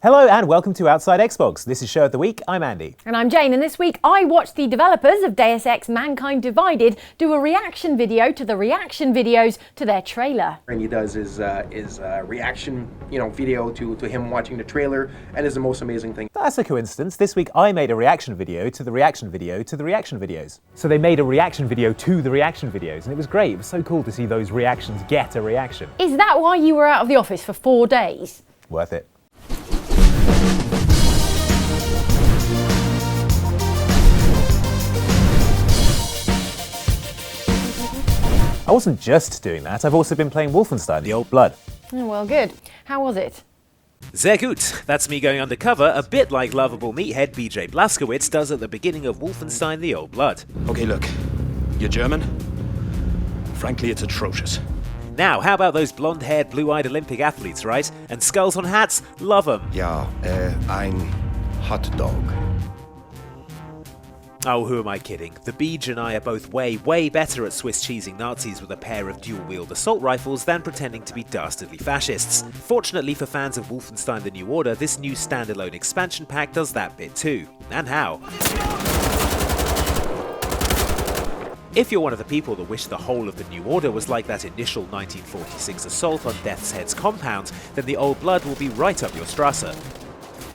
Hello and welcome to Outside Xbox. This is Show of the Week. I'm Andy. And I'm Jane, and this week I watched the developers of Deus Ex Mankind Divided do a reaction video to the reaction videos to their trailer. And he does his reaction, video to him watching the trailer, and it's the most amazing thing. That's a coincidence. This week I made a reaction video to the reaction video to the reaction videos. So they made a reaction video to the reaction videos, and it was great. It was so cool to see those reactions get a reaction. Is that why you were out of the office for 4 days? Worth it. I wasn't just doing that, I've also been playing Wolfenstein The Old Blood. Oh, well, good. How was it? Sehr gut. That's me going undercover, a bit like lovable meathead BJ Blazkowicz does at the beginning of Wolfenstein The Old Blood. Okay, look. You're German? Frankly, it's atrocious. Now, how about those blonde-haired, blue-eyed Olympic athletes, right? And skulls on hats? Love them. Ja, ein Hotdog. Oh, who am I kidding? The Beej and I are both way better at Swiss cheesing Nazis with a pair of dual-wield assault rifles than pretending to be dastardly fascists. Fortunately for fans of Wolfenstein The New Order, this new standalone expansion pack does that bit too. And how? If you're one of the people that wish the whole of the New Order was like that initial 1946 assault on Death's Head's compound, then The Old Blood will be right up your Strasse.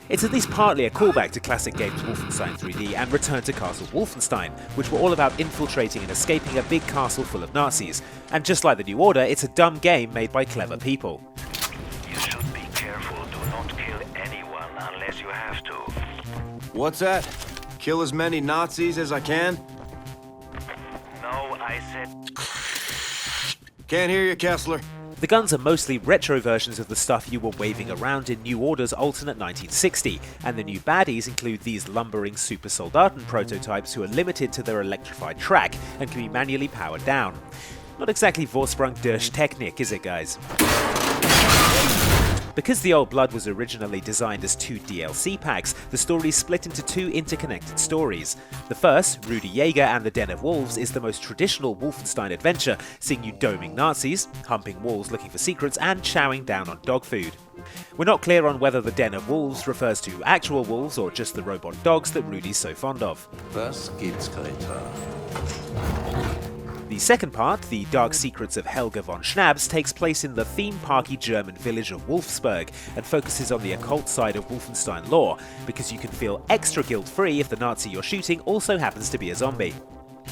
It's at least partly a callback to classic games Wolfenstein 3D and Return to Castle Wolfenstein, which were all about infiltrating and escaping a big castle full of Nazis. And just like the New Order, it's a dumb game made by clever people. You should be careful. Do not kill anyone unless you have to. What's that? Kill as many Nazis as I can? No, I said... Can't hear you, Kessler. The guns are mostly retro versions of the stuff you were waving around in New Order's alternate 1960, and the new baddies include these lumbering super soldaten prototypes who are limited to their electrified track and can be manually powered down. Not exactly Vorsprung durch Technik, is it, guys? Because The Old Blood was originally designed as 2 DLC packs, the story split into 2 interconnected stories. The first, Rudy Jaeger and the Den of Wolves, is the most traditional Wolfenstein adventure, seeing you doming Nazis, humping walls looking for secrets, and chowing down on dog food. We're not clear on whether the Den of Wolves refers to actual wolves or just the robot dogs that Rudy's so fond of. Was gibt's, Greta? The second part, The Dark Secrets of Helga von Schnabs, takes place in the theme-parky German village of Wolfsburg and focuses on the occult side of Wolfenstein lore, because you can feel extra guilt-free if the Nazi you're shooting also happens to be a zombie.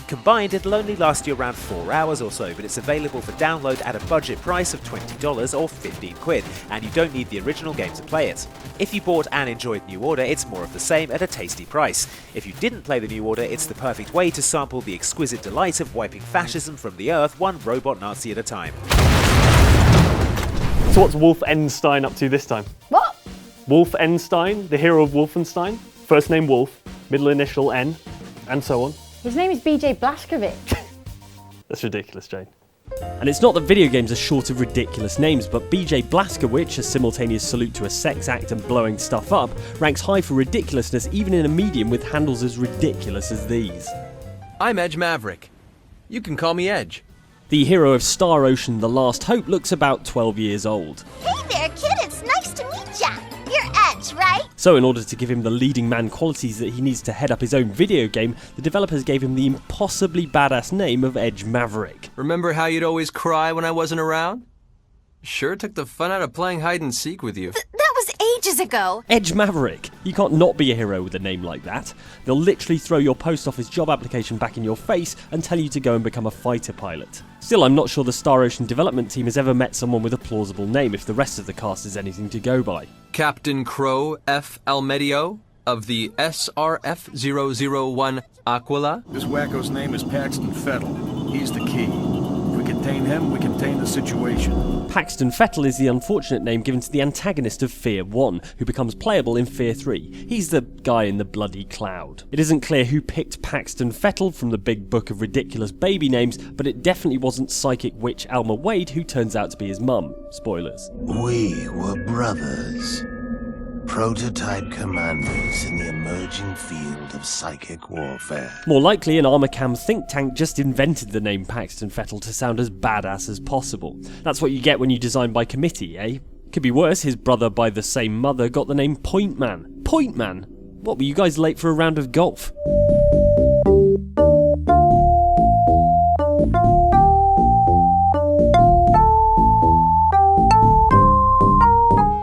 Combined, it'll only last you around 4 hours or so, but it's available for download at a budget price of $20 or 15 quid, and you don't need the original game to play it. If you bought and enjoyed New Order, it's more of the same at a tasty price. If you didn't play the New Order, it's the perfect way to sample the exquisite delight of wiping fascism from the earth one robot Nazi at a time. So what's Wolfenstein up to this time? What? Wolfenstein, the hero of Wolfenstein, first name Wolf, middle initial N, and so on. His name is BJ Blazkowicz. That's ridiculous, Jane. And it's not that video games are short of ridiculous names, but BJ Blazkowicz, a simultaneous salute to a sex act and blowing stuff up, ranks high for ridiculousness even in a medium with handles as ridiculous as these. I'm Edge Maverick. You can call me Edge. The hero of Star Ocean The Last Hope looks about 12 years old. Hey there, kid, it's nice to meet ya. You're Edge, right? So in order to give him the leading man qualities that he needs to head up his own video game, the developers gave him the impossibly badass name of Edge Maverick. Remember how you'd always cry when I wasn't around? Sure took the fun out of playing hide and seek with you. That was ages ago. Edge Maverick. You can't not be a hero with a name like that. They'll literally throw your post office job application back in your face and tell you to go and become a fighter pilot. Still, I'm not sure the Star Ocean development team has ever met someone with a plausible name if the rest of the cast is anything to go by. Captain Crow F. Almedio of the SRF-001 Aquila. This wacko's name is Paxton Fettel. He's the key. If we contain him, we contain the situation. Paxton Fettel is the unfortunate name given to the antagonist of Fear 1, who becomes playable in Fear 3. He's the guy in the bloody cloud. It isn't clear who picked Paxton Fettel from the big book of ridiculous baby names, but it definitely wasn't psychic witch Alma Wade who turns out to be his mum. Spoilers. We were brothers. Prototype commandos in the emerging field of psychic warfare. More likely, an Armacam think tank just invented the name Paxton Fettel to sound as badass as possible. That's what you get when you design by committee, eh? Could be worse, his brother by the same mother got the name Point Man. Point Man? What, were you guys late for a round of golf?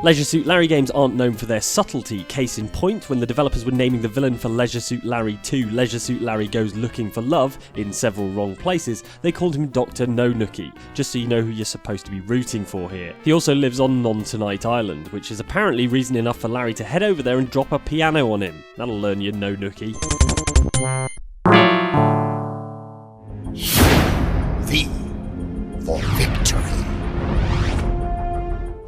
Leisure Suit Larry games aren't known for their subtlety. Case in point, when the developers were naming the villain for Leisure Suit Larry 2, Leisure Suit Larry Goes Looking for Love, in several wrong places, they called him Dr. No Nookie, just so you know who you're supposed to be rooting for here. He also lives on Non-Tonight Island, which is apparently reason enough for Larry to head over there and drop a piano on him. That'll learn you No Nookie. V for victory.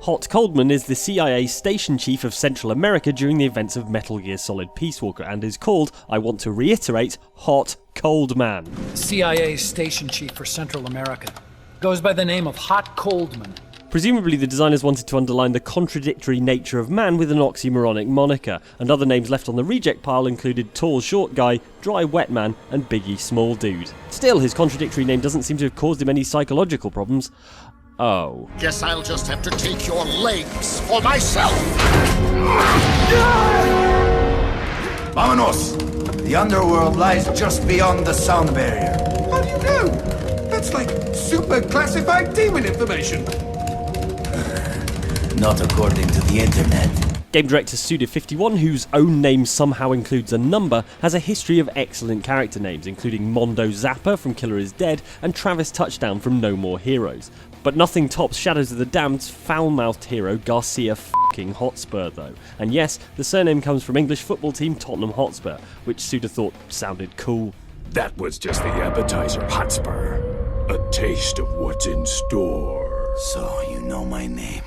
Hot Coldman is the CIA station chief of Central America during the events of Metal Gear Solid Peace Walker and is called, I want to reiterate, Hot Coldman. CIA station chief for Central America. Goes by the name of Hot Coldman. Presumably the designers wanted to underline the contradictory nature of man with an oxymoronic moniker, and other names left on the reject pile included Tall Short Guy, Dry Wet Man, and Biggie Small Dude. Still, his contradictory name doesn't seem to have caused him any psychological problems. Oh. Guess I'll just have to take your legs for myself. Vamonos! The underworld lies just beyond the sound barrier. How do you know? That's like super classified demon information. Not according to the internet. Game director Suda51, whose own name somehow includes a number, has a history of excellent character names, including Mondo Zappa from Killer is Dead and Travis Touchdown from No More Heroes. But nothing tops Shadows of the Damned's foul-mouthed hero Garcia f***ing Hotspur though. And yes, the surname comes from English football team Tottenham Hotspur, which Suda thought sounded cool. That was just the appetizer, Hotspur. A taste of what's in store. So you know my name.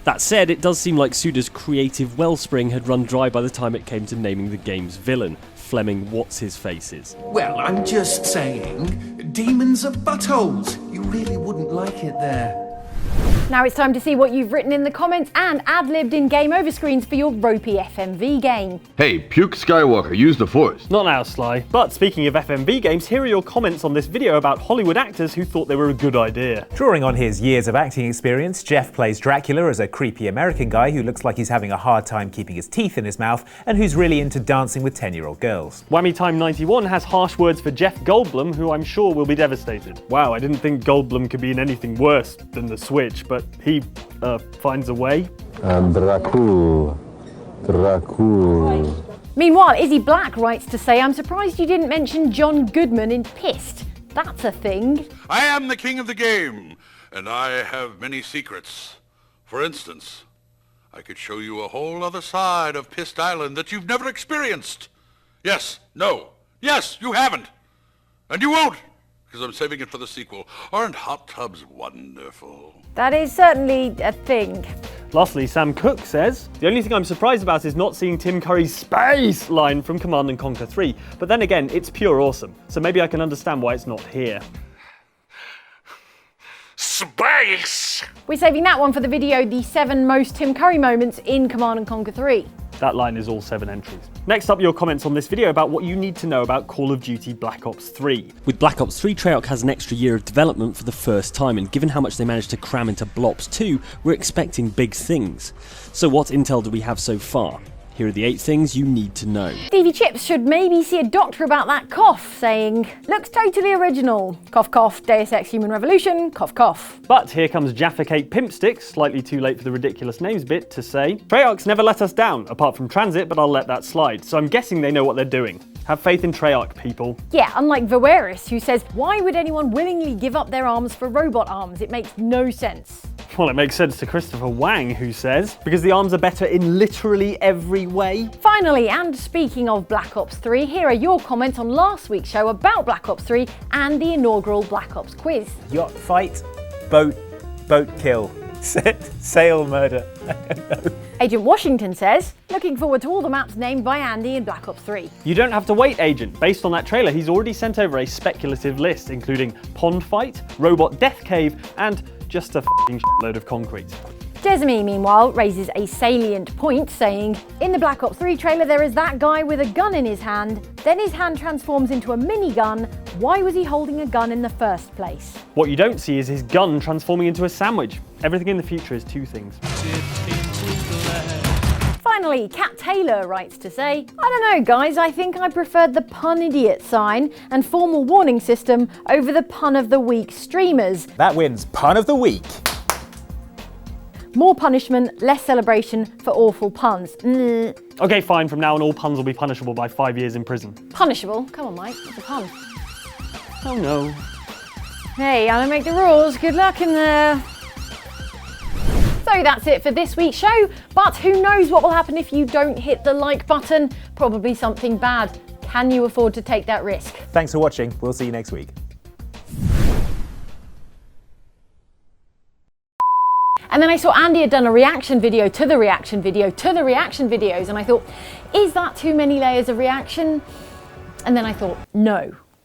That said, it does seem like Suda's creative wellspring had run dry by the time it came to naming the game's villain, Fleming What's-His-Faces. Well, I'm just saying, demons are buttholes. You really wouldn't like it there. Now it's time to see what you've written in the comments and ad-libbed in game over screens for your ropey FMV game. Hey, Puke Skywalker, use the Force. Not now, Sly. But speaking of FMV games, here are your comments on this video about Hollywood actors who thought they were a good idea. Drawing on his years of acting experience, Jeff plays Dracula as a creepy American guy who looks like he's having a hard time keeping his teeth in his mouth and who's really into dancing with 10-year-old girls. Whammy Time 91 has harsh words for Jeff Goldblum, who I'm sure will be devastated. Wow, I didn't think Goldblum could be in anything worse than the Switch, but he finds a way. Dracul. Meanwhile, Izzy Black writes to say, I'm surprised you didn't mention John Goodman in Pissed. That's a thing. I am the king of the game, and I have many secrets. For instance, I could show you a whole other side of Pissed Island that you've never experienced. Yes, no, yes, you haven't. And you won't, because I'm saving it for the sequel. Aren't hot tubs wonderful? That is certainly a thing. Lastly, Sam Cook says, the only thing I'm surprised about is not seeing Tim Curry's space line from Command & Conquer 3. But then again, it's pure awesome, so maybe I can understand why it's not here. Space! We're saving that one for the video, the 7 most Tim Curry moments in Command & Conquer 3. That line is all 7 entries. Next up, your comments on this video about what you need to know about Call of Duty Black Ops 3. With Black Ops 3, Treyarch has an extra year of development for the first time, and given how much they managed to cram into Blops 2, we're expecting big things. So what intel do we have so far? Here are the 8 things you need to know. Stevie Chips should maybe see a doctor about that cough, saying, looks totally original. Cough cough, Deus Ex Human Revolution, cough cough. But here comes Jaffa Cake Pimpstick, slightly too late for the ridiculous names bit, to say, Treyarch's never let us down, apart from Transit, but I'll let that slide. So I'm guessing they know what they're doing. Have faith in Treyarch, people. Yeah, unlike Voeris, who says, why would anyone willingly give up their arms for robot arms? It makes no sense. Well, it makes sense to Christopher Wang, who says, because the arms are better in literally every way. Finally, and speaking of Black Ops 3, here are your comments on last week's show about Black Ops 3 and the inaugural Black Ops quiz. Yacht fight, boat kill, sail murder. I don't know. Agent Washington says, looking forward to all the maps named by Andy in Black Ops 3. You don't have to wait, Agent. Based on that trailer, he's already sent over a speculative list, including Pond Fight, Robot Death Cave, and just a f***ing shitload of concrete. Jesmy, meanwhile, raises a salient point, saying, in the Black Ops 3 trailer there is that guy with a gun in his hand, then his hand transforms into a minigun. Why was he holding a gun in the first place? What you don't see is his gun transforming into a sandwich. Everything in the future is 2 things. finally, Kat Taylor writes to say, I don't know guys, I think I preferred the pun idiot sign and formal warning system over the pun of the week streamers. That wins pun of the week. More punishment, less celebration for awful puns. Okay, fine, from now on all puns will be punishable by 5 years in prison. Punishable? Come on Mike, it's a pun. Oh no. Hey, I don't make the rules, good luck in there. So that's it for this week's show, but who knows what will happen if you don't hit the like button? Probably something bad. Can you afford to take that risk? Thanks for watching, we'll see you next week. And then I saw Andy had done a reaction video to the reaction video to the reaction videos, and I thought, is that too many layers of reaction? And then I thought, no.